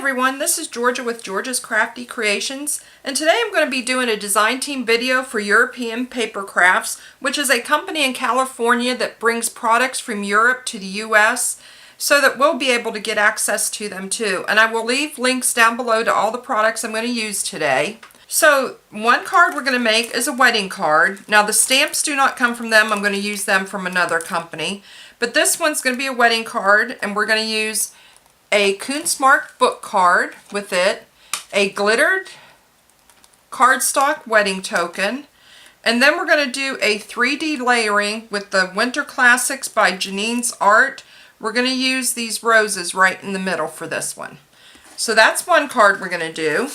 everyone, this is Georgia with Georgia's Crafty Creations, and today I'm going to be doing a design team video for European Papercrafts, which is a company in California that brings products from Europe to the US so that we'll be able to get access to them too. And I will leave links down below to all the products I'm going to use today. So one card we're going to make is a wedding card. Now the stamps do not come from them, I'm going to use them from another company. But this one's going to be a wedding card, and we're going to use a Kunstmark book card with it, a glittered cardstock wedding token, and then we're going to do a 3D layering with the Winter Classics by Janine's Art. We're going to use these roses right in the middle for this one. So that's one card we're going to do.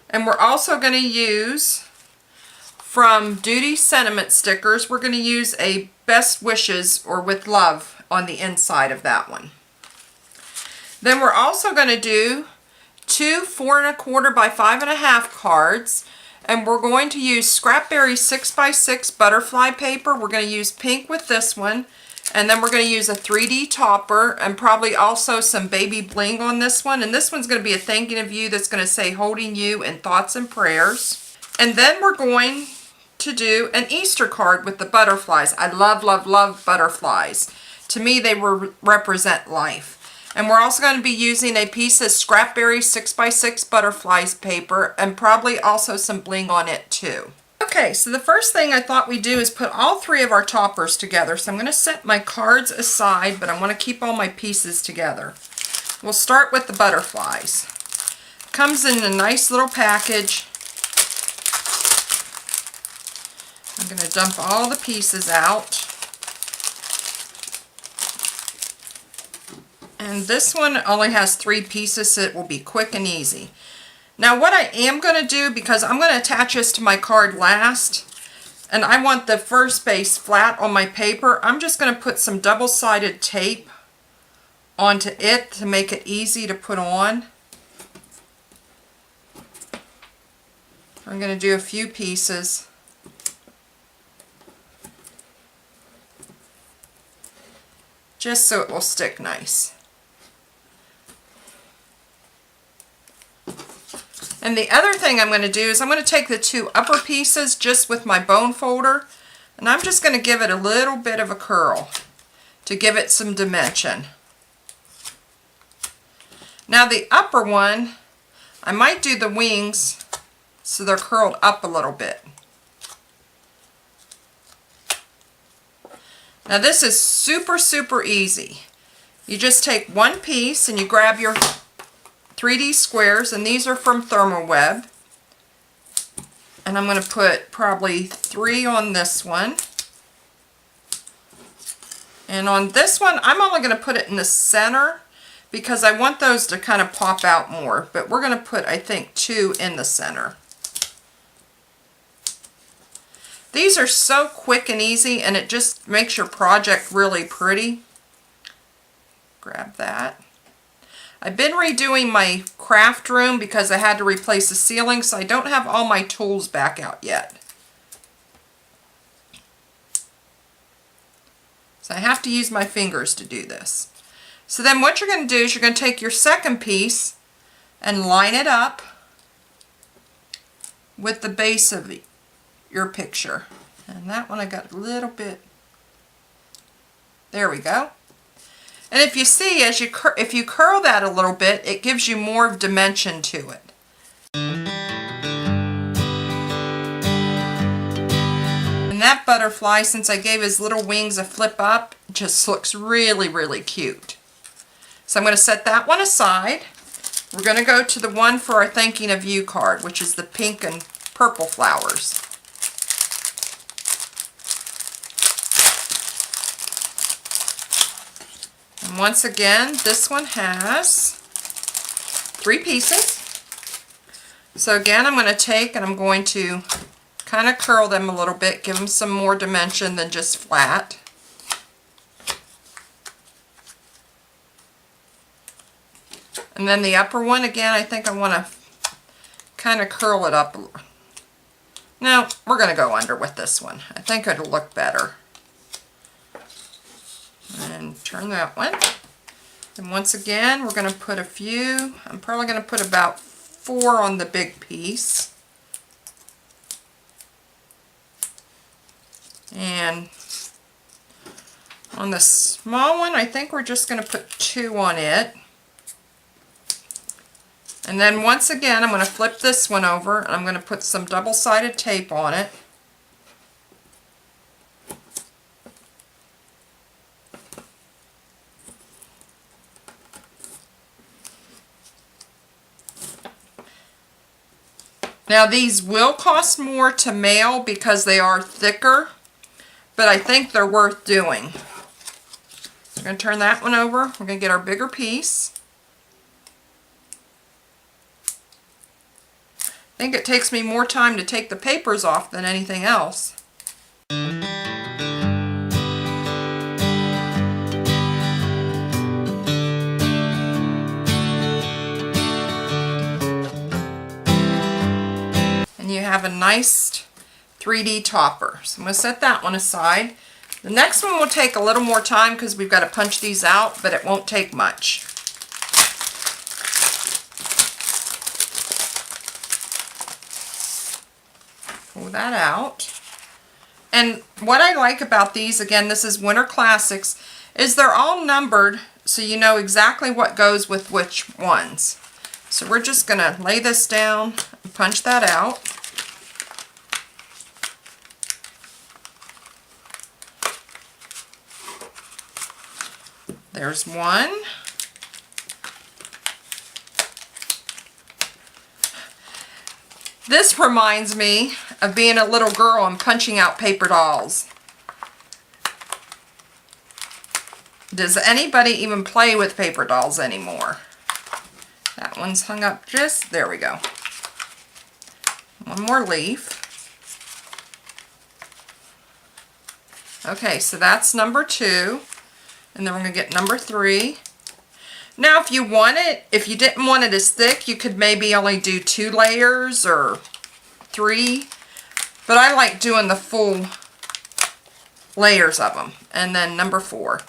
And we're also going to use, from Duty Sentiment Stickers, we're going to use a Best Wishes or With Love on the inside of that one. Then we're also going to do two 4 1/4 by 5 1/2 cards, and we're going to use Scrapberry 6x6 butterfly paper. We're going to use pink with this one, and then we're going to use a 3D topper and probably also some baby bling on this one. And this one's going to be a thanking of you that's going to say holding you in thoughts and prayers. And then we're going to do an Easter card with the butterflies. I love, love, love butterflies. To me, they represent life. And we're also going to be using a piece of Scrapberry 6x6 butterflies paper and probably also some bling on it too. Okay, so the first thing I thought we'd do is put all three of our toppers together. So I'm going to set my cards aside, but I want to keep all my pieces together. We'll start with the butterflies. Comes in a nice little package. I'm going to dump all the pieces out. And this one only has 3 pieces, so it will be quick and easy. Now what I am going to do, because I'm going to attach this to my card last, and I want the first base flat on my paper, I'm just going to put some double-sided tape onto it to make it easy to put on. I'm going to do a few pieces. Just so it will stick nice. And the other thing I'm going to do is I'm going to take the 2 upper pieces just with my bone folder, and I'm just going to give it a little bit of a curl to give it some dimension. Now the upper one, I might do the wings so they're curled up a little bit. Now this is super, super easy. You just take one piece and you grab your 3D squares, and these are from Therm-O-Web. And I'm going to put probably 3 on this one. And on this one, I'm only going to put it in the center because I want those to kind of pop out more. But we're going to put, I think, 2 in the center. These are so quick and easy, and it just makes your project really pretty. Grab that. I've been redoing my craft room because I had to replace the ceiling, so I don't have all my tools back out yet. So I have to use my fingers to do this. So then what you're going to do is you're going to take your second piece and line it up with the base of your picture. And that one I got a little bit. There we go. And if you see, if you curl that a little bit, it gives you more dimension to it. And that butterfly, since I gave his little wings a flip up, just looks really, really cute. So I'm going to set that one aside. We're going to go to the one for our Thanking of You card, which is the pink and purple flowers. And once again, this one has 3 pieces. So again, I'm going to take and I'm going to kind of curl them a little bit, give them some more dimension than just flat. And then the upper one, again, I think I want to kind of curl it up. No, we're going to go under with this one. I think it'll look better. And turn that one. And once again, we're going to put a few. I'm probably going to put about 4 on the big piece. And on the small one, I think we're just going to put 2 on it. And then once again, I'm going to flip this one over and I'm going to put some double-sided tape on it. Now these will cost more to mail because they are thicker, but I think they're worth doing. We're going to turn that one over. We're going to get our bigger piece. I think it takes me more time to take the papers off than anything else. And you have a nice 3D topper. So I'm going to set that one aside. The next one will take a little more time because we've got to punch these out, but it won't take much. Pull that out. And what I like about these, again, this is Winter Classics, is they're all numbered so you know exactly what goes with which ones. So we're just going to lay this down and punch that out. There's one. This reminds me of being a little girl and punching out paper dolls. Does anybody even play with paper dolls anymore? That one's hung up just, there we go. One more leaf. Okay, so that's number 2. And then we're going to get number 3. Now if you want it, if you didn't want it as thick, you could maybe only do 2 layers or 3. But I like doing the full layers of them. And then number 4.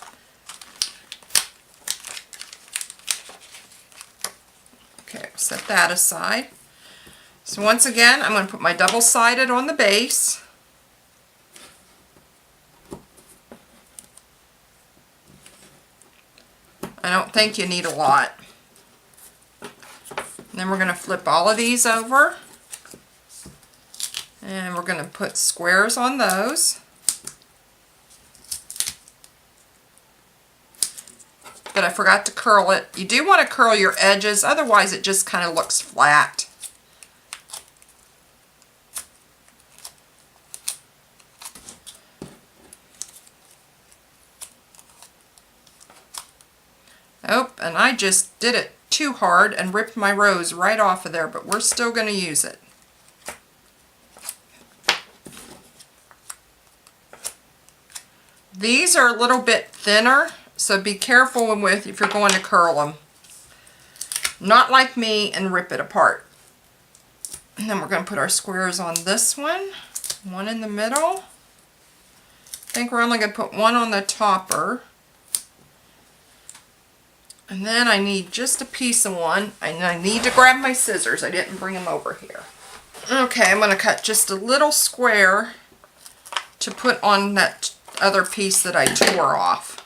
Okay, set that aside. So once again, I'm going to put my double-sided on the base. I don't think you need a lot. And then we're going to flip all of these over. And we're going to put squares on those. But I forgot to curl it. You do want to curl your edges, otherwise it just kind of looks flat. Oh, and I just did it too hard and ripped my rose right off of there, but we're still going to use it. These are a little bit thinner, so be careful with if you're going to curl them. Not like me and rip it apart. And then we're going to put our squares on this one. One in the middle. I think we're only going to put one on the topper. And then I need just a piece of one. And I need to grab my scissors. I didn't bring them over here. Okay, I'm going to cut just a little square to put on that other piece that I tore off.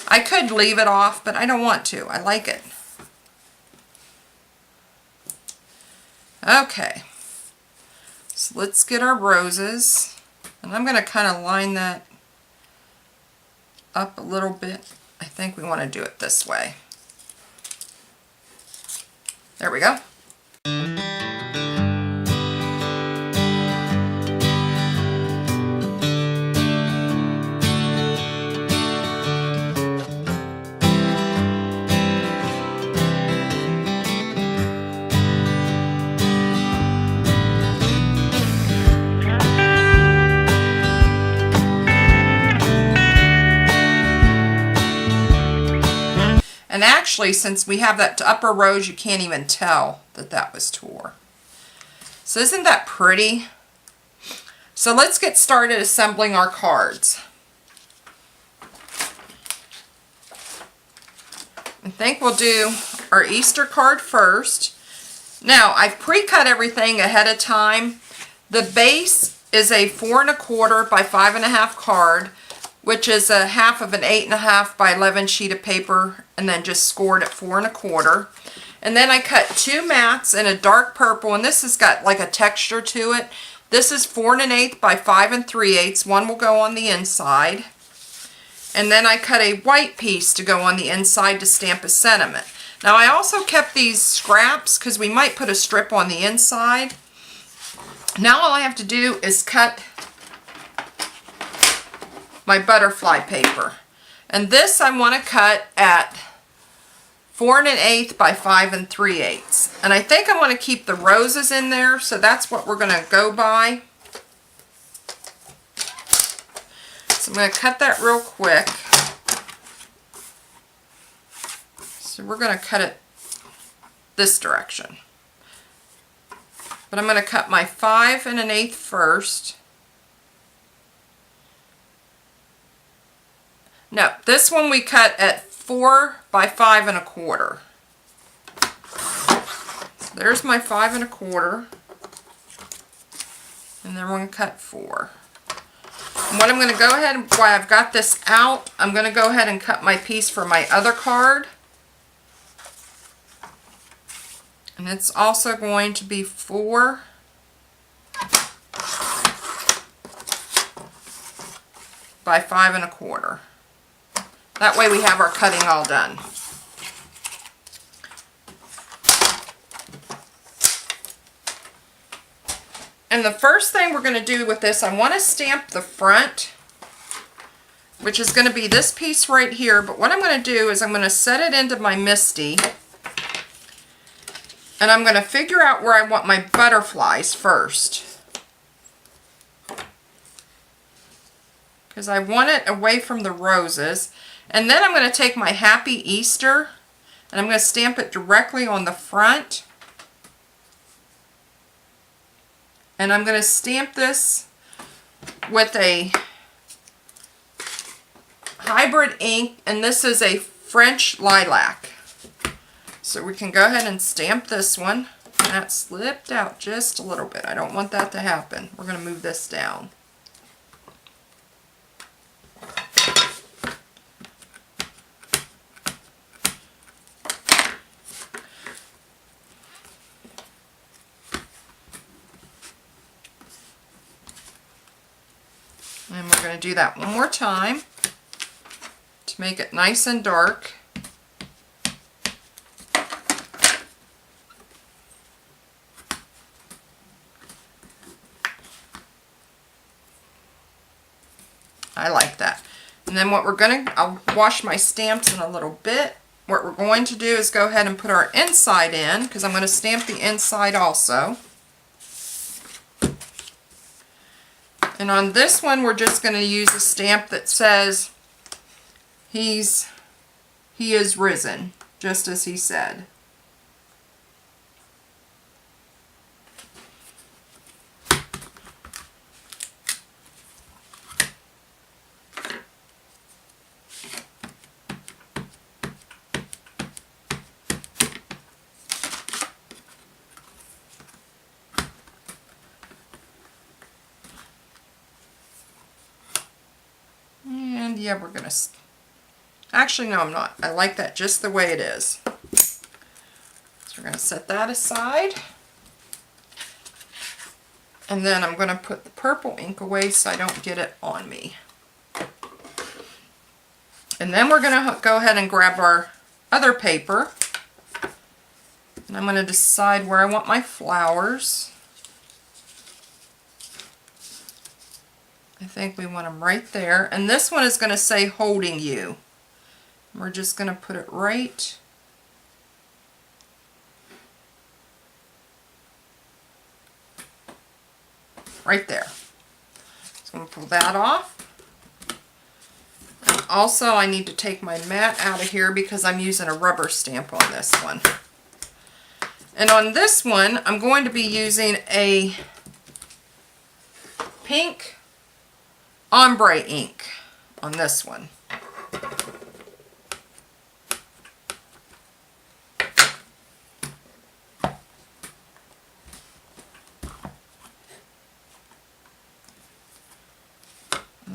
I could leave it off, but I don't want to. I like it. Okay. So let's get our roses. And I'm going to kind of line that up a little bit. I think we want to do it this way. There we go. And actually, since we have that upper rose, you can't even tell that that was tore. So isn't that pretty? So let's get started assembling our cards. I think we'll do our Easter card first. Now, I've pre-cut everything ahead of time. The base is a 4 1/4 by 5 1/2 card, which is a half of an 8 1/2 by 11 sheet of paper, and then just scored at 4 1/4. And then I cut 2 mats in a dark purple, and this has got like a texture to it. This is 4 1/8 by 5 3/8. One will go on the inside. And then I cut a white piece to go on the inside to stamp a sentiment. Now I also kept these scraps because we might put a strip on the inside. Now all I have to do is cut my butterfly paper. And this I want to cut at 4 1/8 by 5 3/8. And I think I want to keep the roses in there, so that's what we're going to go by. So I'm going to cut that real quick. So we're going to cut it this direction. But I'm going to cut my 5 1/8 first. No, this one we cut at 4 by 5 1/4. So there's my 5 1/4. And then we're going to cut 4. And what I'm going to go ahead and, while I've got this out, I'm going to go ahead and cut my piece for my other card. And it's also going to be 4 by 5 1/4. That way we have our cutting all done. And the first thing we're going to do with this, I want to stamp the front, which is going to be this piece right here. But what I'm going to do is I'm going to set it into my MISTI. And I'm going to figure out where I want my butterflies first. Because I want it away from the roses. And then I'm going to take my Happy Easter and I'm going to stamp it directly on the front. And I'm going to stamp this with a hybrid ink, and this is a French lilac. So we can go ahead and stamp this one. That slipped out just a little bit. I don't want that to happen. We're going to move this down. And we're going to do that one more time to make it nice and dark. I like that. And then what we're going to, I'll wash my stamps in a little bit. What we're going to do is go ahead and put our inside in, because I'm going to stamp the inside also. And on this one, we're just going to use a stamp that says, He is risen, just as he said. And yeah, we're going to... Actually, no, I'm not. I like that just the way it is. So we're going to set that aside. And then I'm going to put the purple ink away so I don't get it on me. And then we're going to go ahead and grab our other paper. And I'm going to decide where I want my flowers. I think we want them right there. And this one is going to say holding you. We're just going to put it right there. So I'm going to pull that off. And also I need to take my mat out of here because I'm using a rubber stamp on this one. And on this one I'm going to be using a pink ombre ink on this one.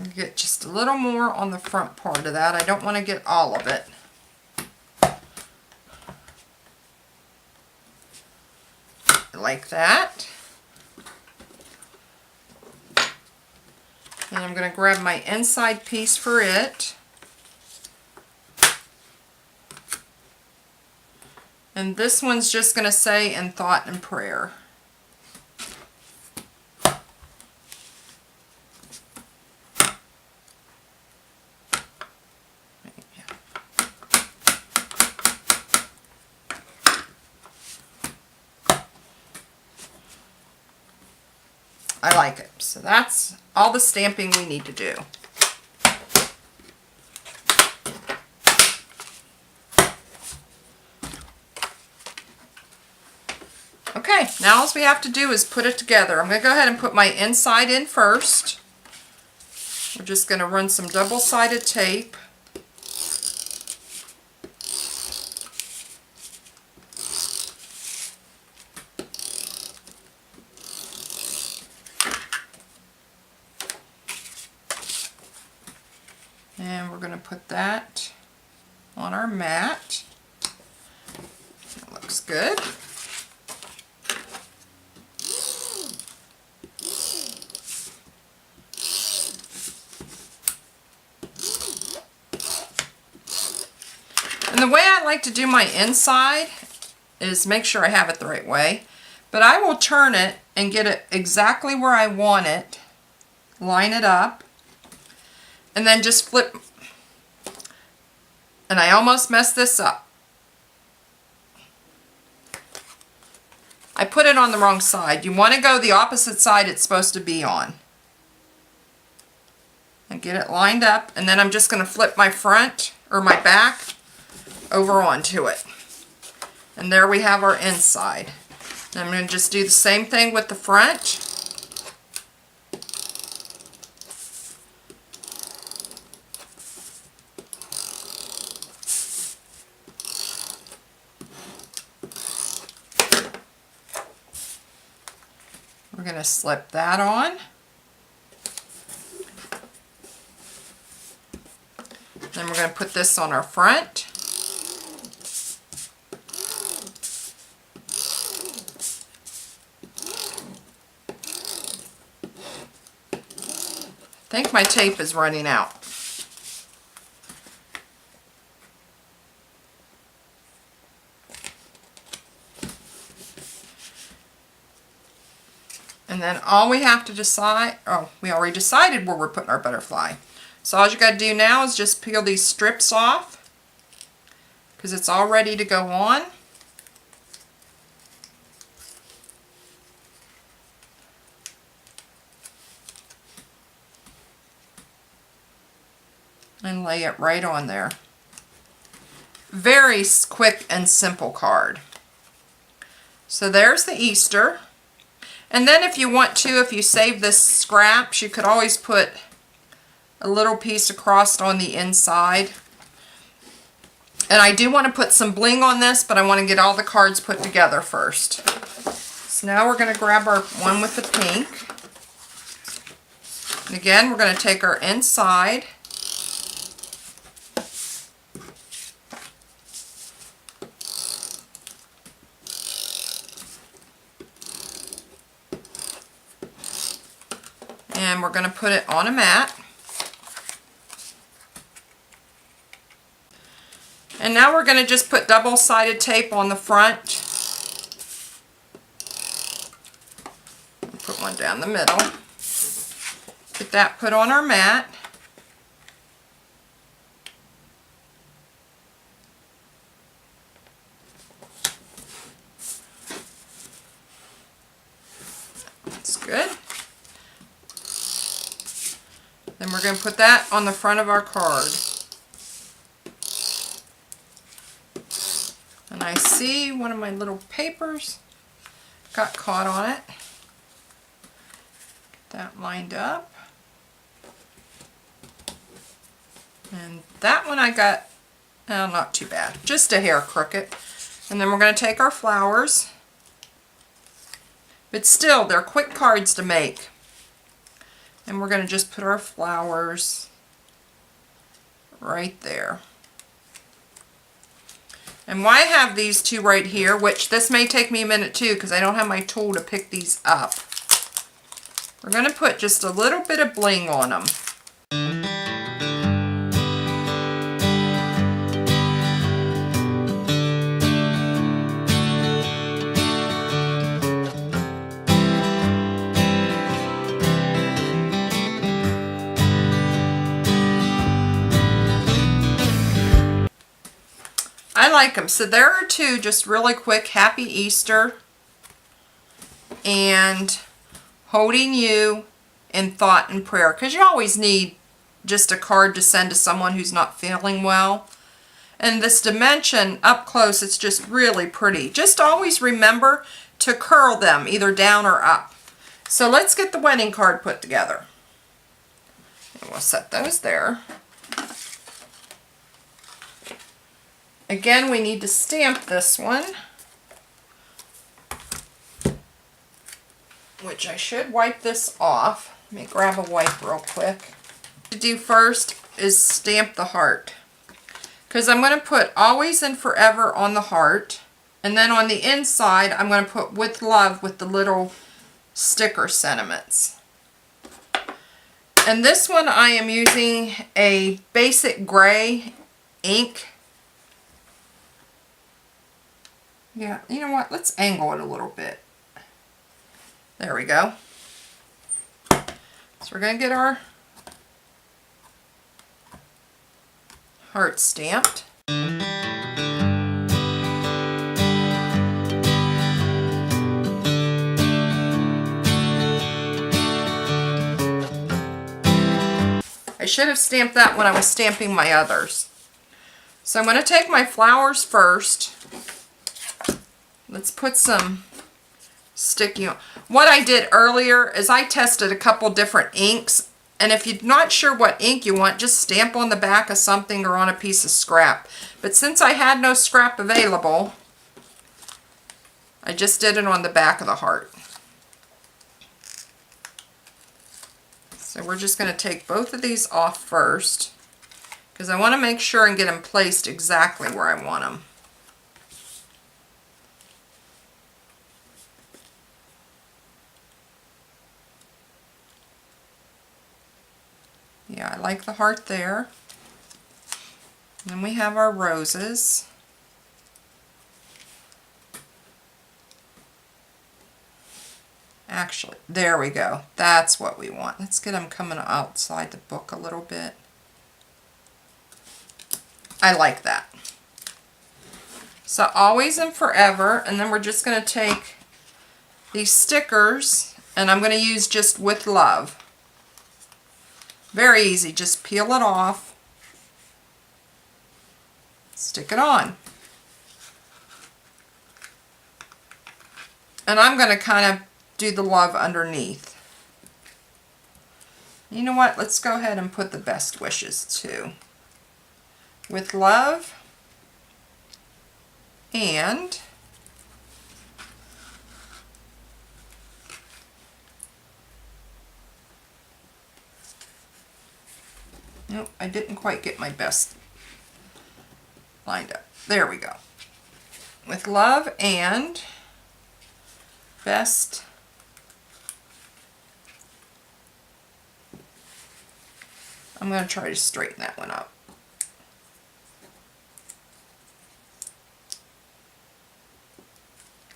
I'm going to get just a little more on the front part of that. I don't want to get all of it. Like that. And I'm going to grab my inside piece for it. And this one's just going to say in thought and prayer. I like it. So that's all the stamping we need to do. Okay, now all we have to do is put it together. I'm going to go ahead and put my inside in first. We're just going to run some double-sided tape. And we're going to put that on our mat. That looks good. And the way I like to do my inside is make sure I have it the right way. But I will turn it and get it exactly where I want it, line it up, and then just flip. And I almost messed this up. I put it on the wrong side. You want to go the opposite side it's supposed to be on. And get it lined up, and then I'm just going to flip my front or my back over onto it. And there we have our inside. And I'm going to just do the same thing with the front. We're going to slip that on. Then we're going to put this on our front. I think my tape is running out. And then all we have to decide, oh, we already decided where we're putting our butterfly. So all you got to do now is just peel these strips off because it's all ready to go on. And lay it right on there. Very quick and simple card. So there's the Easter. And then if you want to, if you save this scraps, you could always put a little piece across on the inside. And I do want to put some bling on this, but I want to get all the cards put together first. So now we're going to grab our one with the pink. And again, we're going to take our inside. And we're going to put it on a mat. And now we're going to just put double-sided tape on the front. Put one down the middle. Get that put on our mat. That's good. Then we're going to put that on the front of our card. And I see one of my little papers got caught on it. Get that lined up. And that one I got, not too bad, just a hair crooked. And then we're going to take our flowers. But still, they're quick cards to make. And we're going to just put our flowers right there. And why I have these two right here, which this may take me a minute too because I don't have my tool to pick these up. We're going to put just a little bit of bling on them. I like them. So there are two, just really quick. Happy Easter and holding you in thought and prayer. Because you always need just a card to send to someone who's not feeling well. And this dimension up close, it's just really pretty. Just always remember to curl them either down or up. So let's get the wedding card put together. And we'll set those there. Again, we need to stamp this one, which I should wipe this off. Let me grab a wipe real quick. What to do first is stamp the heart, because I'm going to put always and forever on the heart, and then on the inside I'm going to put with love with the little sticker sentiments. And this one I am using a basic gray ink. Yeah, you know what? Let's angle it a little bit. There we go. So we're going to get our heart stamped. I should have stamped that when I was stamping my others. So I'm going to take my flowers first. Let's put some sticky on. What I did earlier is I tested a couple different inks, and if you're not sure what ink you want, just stamp on the back of something or on a piece of scrap. But since I had no scrap available, I just did it on the back of the heart. So we're just going to take both of these off first, because I want to make sure and get them placed exactly where I want them. Yeah, I like the heart there. And then we have our roses. Actually, there we go. That's what we want. Let's get them coming outside the book a little bit. I like that. So always and forever, and then we're just going to take these stickers, and I'm going to use just with love. Very easy, just peel it off, stick it on. And I'm going to kind of do the love underneath. You know what, let's go ahead and put the best wishes too. With love and nope, I didn't quite get my best lined up. There we go. With love and best I'm going to try to straighten that one up.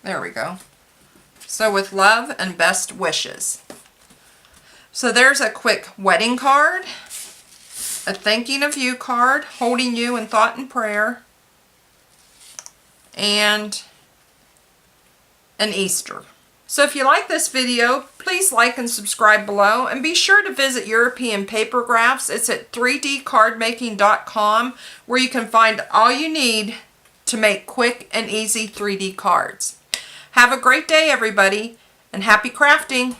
There we go. So with love and best wishes. So there's a quick wedding card, a thanking of you card, holding you in thought and prayer, and an Easter. So if you like this video, please like and subscribe below, and be sure to visit European Papercrafts. It's at 3dcardmaking.com, where you can find all you need to make quick and easy 3D cards. Have a great day, everybody, and happy crafting!